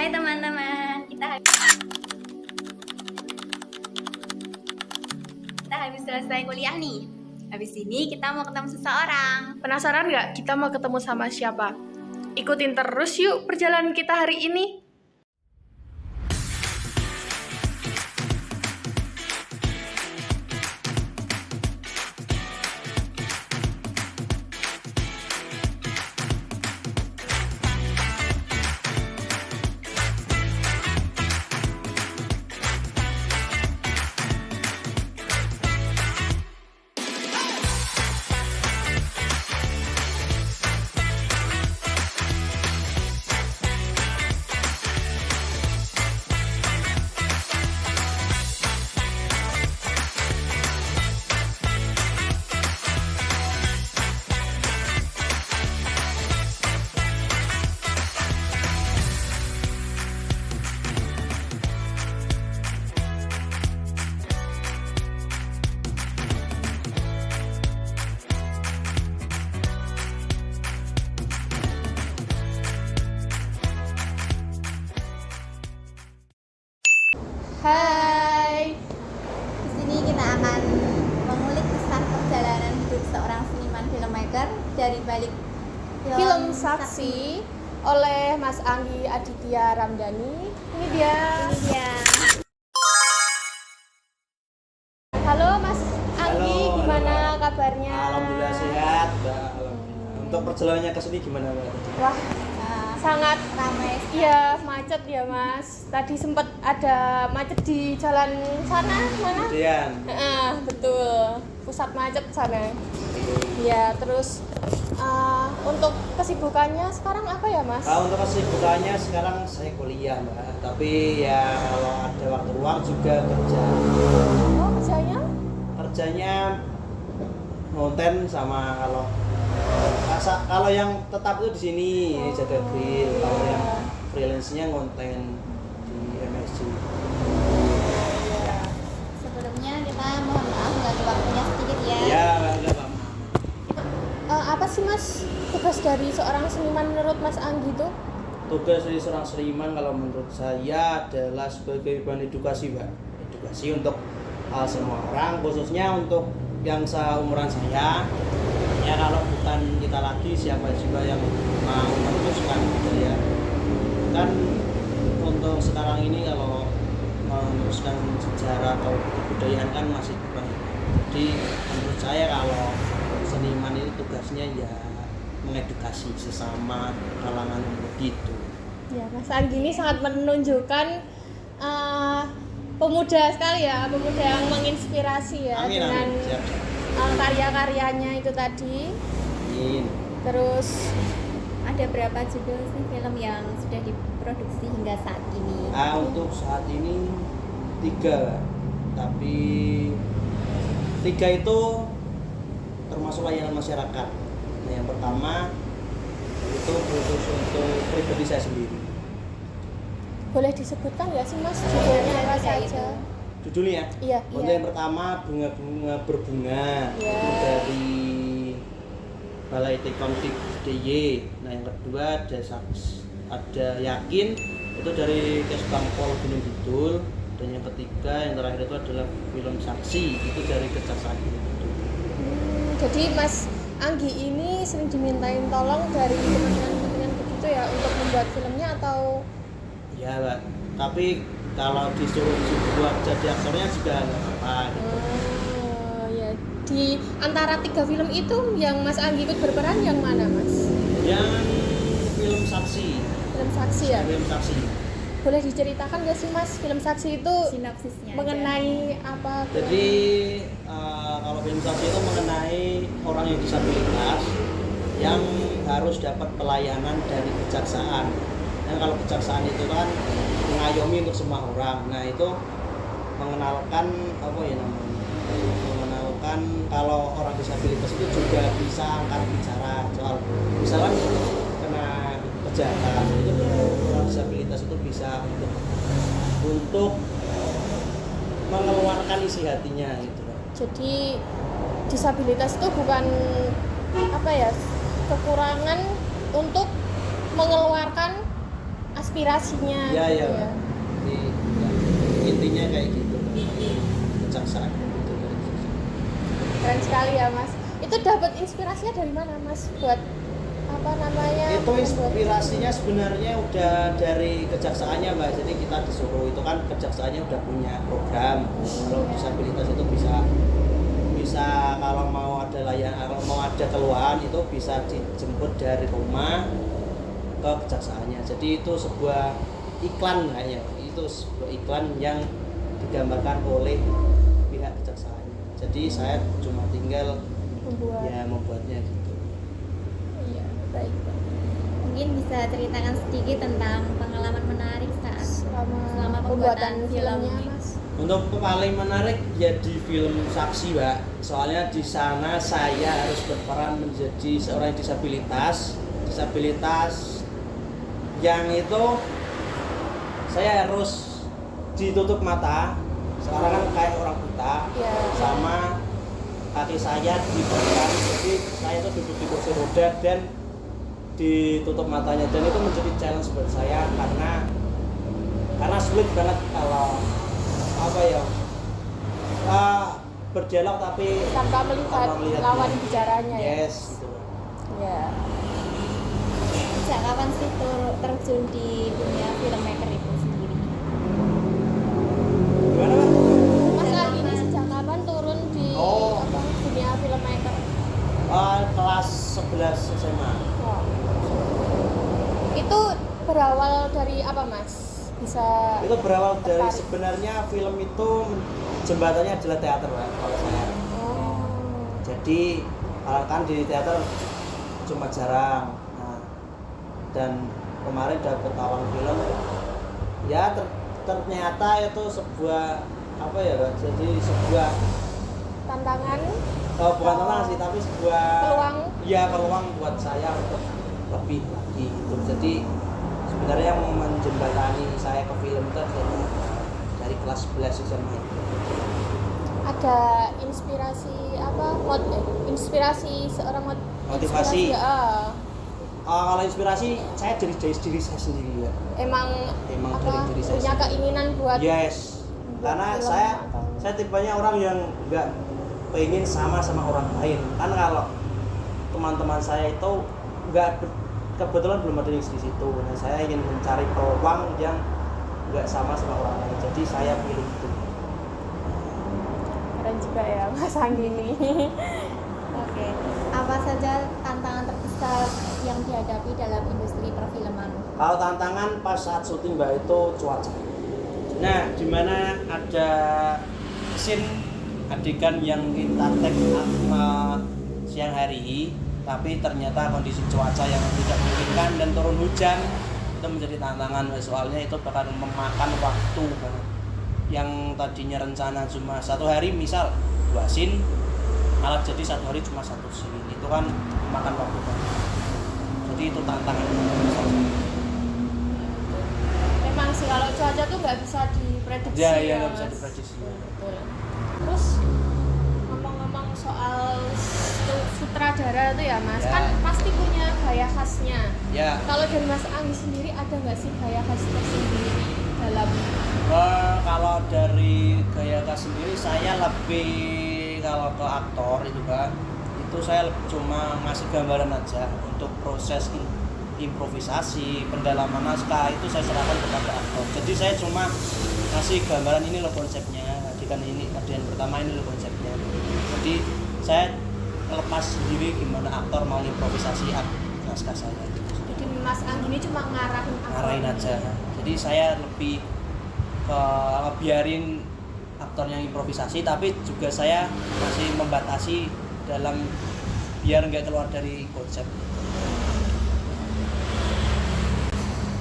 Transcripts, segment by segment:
Hai teman-teman, kita habis selesai kuliah nih. Habis ini kita mau ketemu seseorang. Penasaran nggak kita mau ketemu sama siapa? Ikutin terus yuk perjalanan kita hari ini. Hai. Di sini kita akan mengulik kisah perjalanan hidup seorang seniman filmmaker dari balik Film Saksi oleh Mas Anggi Aditya Ramdhani. Ini dia. Ini dia. Halo Mas Anggi, Halo, gimana halo. kabarnya? Alhamdulillah sehat, Mbak. Alhamdulillah. Untuk perjalanannya ke sini gimana, Mbak? Wah, sangat Ramai. iya macet ya Mas. Tadi sempat ada macet di jalan sana, mana? Kemudian, Betul, pusat macet sana. Ya, terus untuk kesibukannya sekarang apa ya Mas? untuk kesibukannya sekarang saya kuliah, Mbak. Tapi ya kalau ada waktu luang juga kerja. Oh, kerjanya? Kerjanya konten sama kalau yang tetap itu di sini jaga grill. Kalau yang freelance-nya ngonten di MSC. Sebelumnya kita mohon maaf mengganggu waktunya sedikit ya. Ya, enggak apa. Apa sih Mas tugas dari seorang seniman menurut Mas Anggi itu? Tugas dari seorang seniman kalau menurut saya adalah sebagai bahan edukasi, Mbak. Edukasi untuk semua orang, khususnya untuk yang seumuran saya. Ya kalau bukan kita lagi, siapa juga yang mau meneruskan budaya. Kan untuk sekarang ini kalau meneruskan sejarah atau kebudayaan kan masih kurang. Jadi menurut saya kalau seniman itu tugasnya ya mengedukasi sesama kalangan begitu. Ya, Mas Anggi ini sangat menunjukkan pemuda sekali ya, pemuda yang menginspirasi ya. Amin, dengan amin. Siap. karya-karyanya itu tadi. Amin. Terus Ada berapa judul sih film yang sudah diproduksi hingga saat ini? Untuk saat ini 3, tapi 3 itu termasuk layanan masyarakat. Nah, yang pertama itu khusus untuk pribadi saya sendiri. boleh disebutkan nggak sih Mas judulnya apa Iya, saja? itu. Judulnya? Iya. Untuk yang pertama bunga-bunga berbunga. Iya. Itu dari Balai Tekontik DIY. Nah, yang kedua ada Yakin, itu dari Kesbangpol Gunung Kidul. Dan yang ketiga, yang terakhir itu adalah film Saksi, itu dari Kejaksaan Gunung Kidul. Jadi Mas Anggi ini sering dimintain tolong dari kementerian-kementerian begitu ya untuk membuat filmnya atau? Ya, Mbak. Tapi kalau disuruh buat jadi aktornya juga nggak apa-apa gitu. Oh ya, di antara 3 film itu yang Mas Anggi ikut berperan yang mana Mas? Yang film Saksi. Film Saksi ya? Film Saksi. Boleh diceritakan nggak sih Mas film Saksi itu Sinopsisnya aja. mengenai apa? Jadi kalau film Saksi itu mengenai orang yang disabilitas yang harus dapat pelayanan dari kejaksaan. Dan kalau kejaksaan itu kan mengayomi untuk semua orang. Nah, itu mengenalkan apa ya namanya? Mengenalkan kalau orang disabilitas itu juga bisa angkat bicara soal misalkan kena kejahatan itu orang disabilitas itu bisa untuk mengeluarkan isi hatinya gitu loh. Jadi disabilitas itu bukan apa ya kekurangan untuk mengeluarkan inspirasinya ya gitu ya, ya. Jadi, ya, intinya kayak gitu kejaksaan gitu. Keren sekali ya Mas. Itu dapat inspirasinya dari mana Mas buat apa namanya? Itu inspirasinya sebenarnya udah dari kejaksaannya Mbak. Jadi kita disuruh, itu kan kejaksaannya udah punya program kalau disabilitas itu bisa kalau mau ada kalau mau ada keluhan itu bisa dijemput dari rumah ke kejaksaannya. Jadi itu sebuah iklan kayaknya, itu sebuah iklan yang digambarkan oleh pihak kejaksaannya. Jadi saya cuma tinggal membuatnya gitu. Iya, baik. Mungkin bisa ceritakan sedikit tentang pengalaman menarik saat selama pembuatan pembuatan filmnya film. Mas. Untuk paling menarik ya di film Saksi, Mbak. Soalnya di sana saya harus berperan menjadi seorang disabilitas yang itu saya harus ditutup mata. Sekarang kan kayak orang buta, Ya. sama kaki saya diberikan. Jadi saya itu duduk di kursi roda dan ditutup matanya, dan itu menjadi challenge buat saya karena sulit banget kalau berdialog tapi Tanpa melihat lawan bicaranya ya. yes gitu. Ya. Sejak kapan sih terjun di dunia filmmaker itu sendiri? Gimana Pak? Mas lagi ini sejak kapan turun di Oh. dunia filmmaker? Kelas 11 SMA. Wow. Itu berawal dari apa Mas? Bisa Itu berawal dari tertarik. sebenarnya film itu jembatannya adalah teater, Pak, kalau saya. Oh. Jadi kan di teater cuma jarang. Nah, dan kemarin dapat tawaran film. Ya ternyata itu sebuah apa ya, Pak? Jadi sebuah Tantangan bukan tantangan sih, tapi sebuah peluang. Ya, peluang buat saya untuk lebih lagi gitu. Jadi sebenarnya yang menjembatani saya ke film itu adalah dari kelas 11 SMA itu. Ada inspirasi apa? Inspirasi seorang Motivasi. inspirasi, ya. Kalau inspirasi saya dari diri saya sendiri ya. Emang Dari apa? diri saya Punya sendiri. keinginan buat Yes. Karena film atau- saya tipenya orang yang nggak pengen sama orang lain. Kan kalau teman-teman saya itu kebetulan belum ada yang di situ. Nah, saya ingin mencari peluang yang nggak sama orang lain. Jadi saya pilih itu. keren juga ya Mas Anggi ini. Oke. Apa saja tantangan terbesar yang dihadapi dalam industri perfilman? Kalau tantangan pas saat syuting Mbak itu cuaca. Nah, dimana ada scene adegan yang kita take siang hari, tapi ternyata kondisi cuaca yang tidak memungkinkan dan turun hujan, itu menjadi tantangan. Soalnya itu bakal memakan waktu banget. Yang tadinya rencana cuma 1 hari, misal 2 scene, malah jadi 1 hari cuma 1 scene. Itu kan memakan waktu banget. Jadi itu tantangan besar. Memang sih kalau cuaca tuh nggak bisa diprediksi. Iya, nggak bisa Mas. diprediksi. Betul. Terus ngomong-ngomong soal sutradara itu ya Mas, Ya. kan pasti punya gaya khasnya. Ya, Kalau dari Mas Anggi sendiri ada nggak sih gaya khas tersendiri dalam kalau dari gaya khas sendiri saya lebih kalau ke aktor itu Pak, itu saya cuma ngasih gambaran aja. Untuk proses improvisasi, pendalaman naskah itu saya serahkan kepada aktor. Jadi saya cuma ngasih gambaran, ini loh konsepnya, adegan ini, adegan pertama ini loh konsepnya. Jadi saya lepas sendiri gimana aktor mau improvisasi naskah saya. jadi Mas Anggi ini cuma Ngarahin aja. Jadi saya lebih ke biarin aktor yang improvisasi, tapi juga saya masih membatasi dalam biar nggak keluar dari konsep.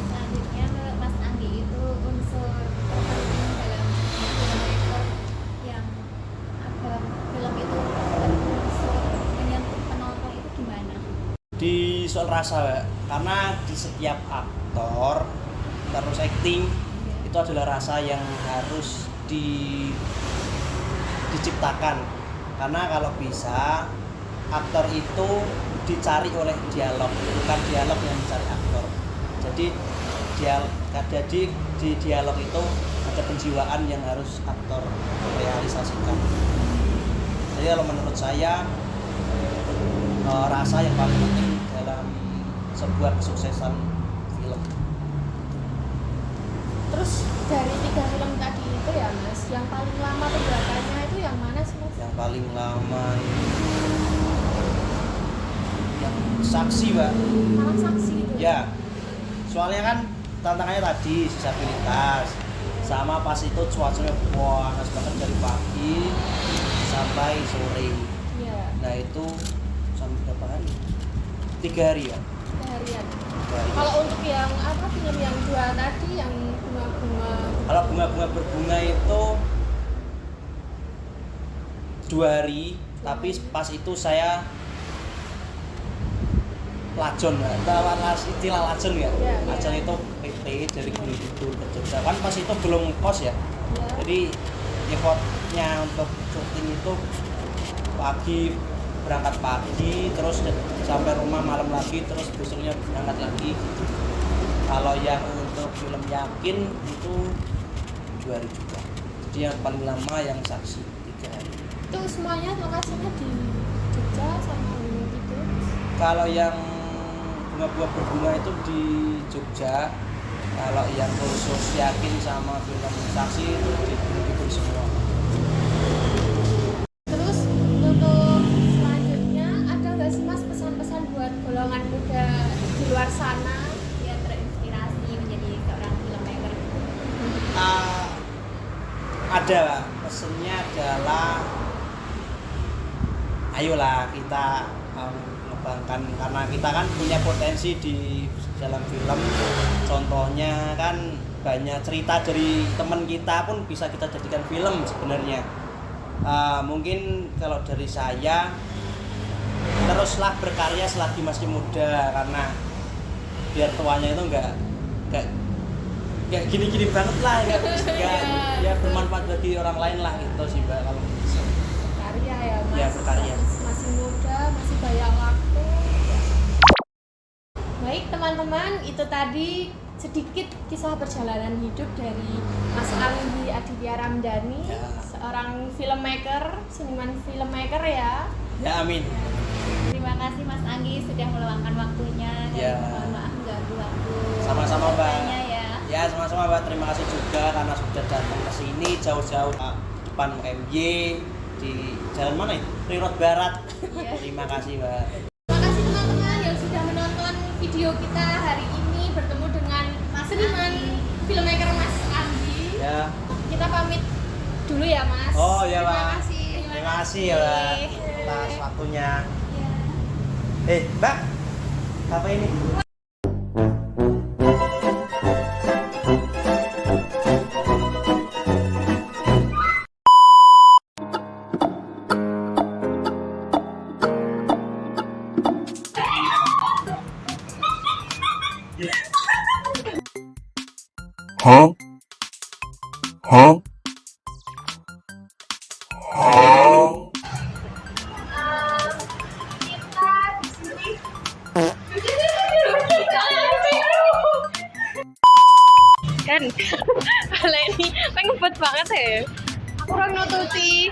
Selanjutnya menurut Mas Anggi itu unsur terpenting dalam filmmaker yang agar film itu berunsur menyentuh penonton itu gimana? Di soal rasa, Mbak. Karena di setiap aktor terus acting itu adalah rasa yang harus diciptakan. Karena kalau bisa aktor itu dicari oleh dialog, bukan dialog yang dicari aktor. Jadi jadi di dialog itu ada penjiwaan yang harus aktor realisasikan. Jadi kalau menurut saya rasa yang paling penting dalam sebuah kesuksesan film. Terus dari 3 film tadi itu ya Mas, yang paling lama pembuatannya itu yang mana sih Mas? Yang paling lama itu yang Saksi, Mbak. Malang Saksi itu. Ya, soalnya kan tantangannya tadi disabilitas, sama pas itu cuacanya panas banget dari pagi sampai sore. Iya. Nah itu sampai berapa hari? 3 hari ya. 3 harian. 3 hari. Kalau untuk yang apa film yang 2 tadi yang bunga-bunga. Kalau bunga-bunga berbunga itu 2 hari, tapi pas itu saya lajon, istilah lajon ya. Iya, Lajon iya. itu PP dari Gunung Kidul ke Jogja. Kan pas itu belum kos ya. Iya. Jadi effortnya untuk syuting itu berangkat pagi, terus sampai rumah malam lagi, terus besoknya berangkat lagi. Kalau yang untuk film Yakin itu 2 hari juga. Jadi yang paling lama yang Saksi 3 hari. Itu semuanya lokasinya di Jogja sama Gunung Kidul. Kalau yang bunga-bunga berbunga itu di Jogja. Kalau yang khusus Yakin sama film Saksi itu di Gunung Kidul semua. Terus untuk selanjutnya ada nggak sih Mas pesan-pesan buat golongan muda di luar sana? Biar terinspirasi menjadi seorang filmmaker. Ada pesannya adalah ayolah kita mengembangkan, karena kita kan punya potensi di dalam film. Contohnya kan banyak cerita dari teman kita pun bisa kita jadikan film sebenarnya. Mungkin kalau dari saya, teruslah berkarya selagi masih muda, karena biar tuanya itu enggak gini-gini banget lah, ya bermanfaat bagi orang lain lah gitu sih Mbak, kalau bisa. Karya ya Mas. Ya, berkarya. Masih muda, masih banyak waktu. Baik teman-teman, itu tadi sedikit kisah perjalanan hidup dari Mas Anggi Aditya Ramdhani, Ya. seorang filmmaker, seniman filmmaker ya. Ya amin. Terima kasih Mas Anggi sudah meluangkan waktunya. Ya. Mohon maaf ganggu waktu. Sama-sama, Mbak. keluarganya ya. Ya sama-sama Mbak, terima kasih juga karena sudah datang ke sini jauh-jauh depan MY di jalan mana itu? Rirot Barat. Iya. Terima kasih Mbak. Terima kasih teman-teman yang sudah menonton video kita hari ini bertemu dengan seniman filmmaker Mas Anggi. Ya. Kita pamit dulu ya Mas. Oh ya Terima Mbak. kasih. Terima kasih ya Mbak atas waktunya. Ya. Mbak, apa ini? Huh? Huh? Kan, kalau ini pengen banget ya. Aku orang nututi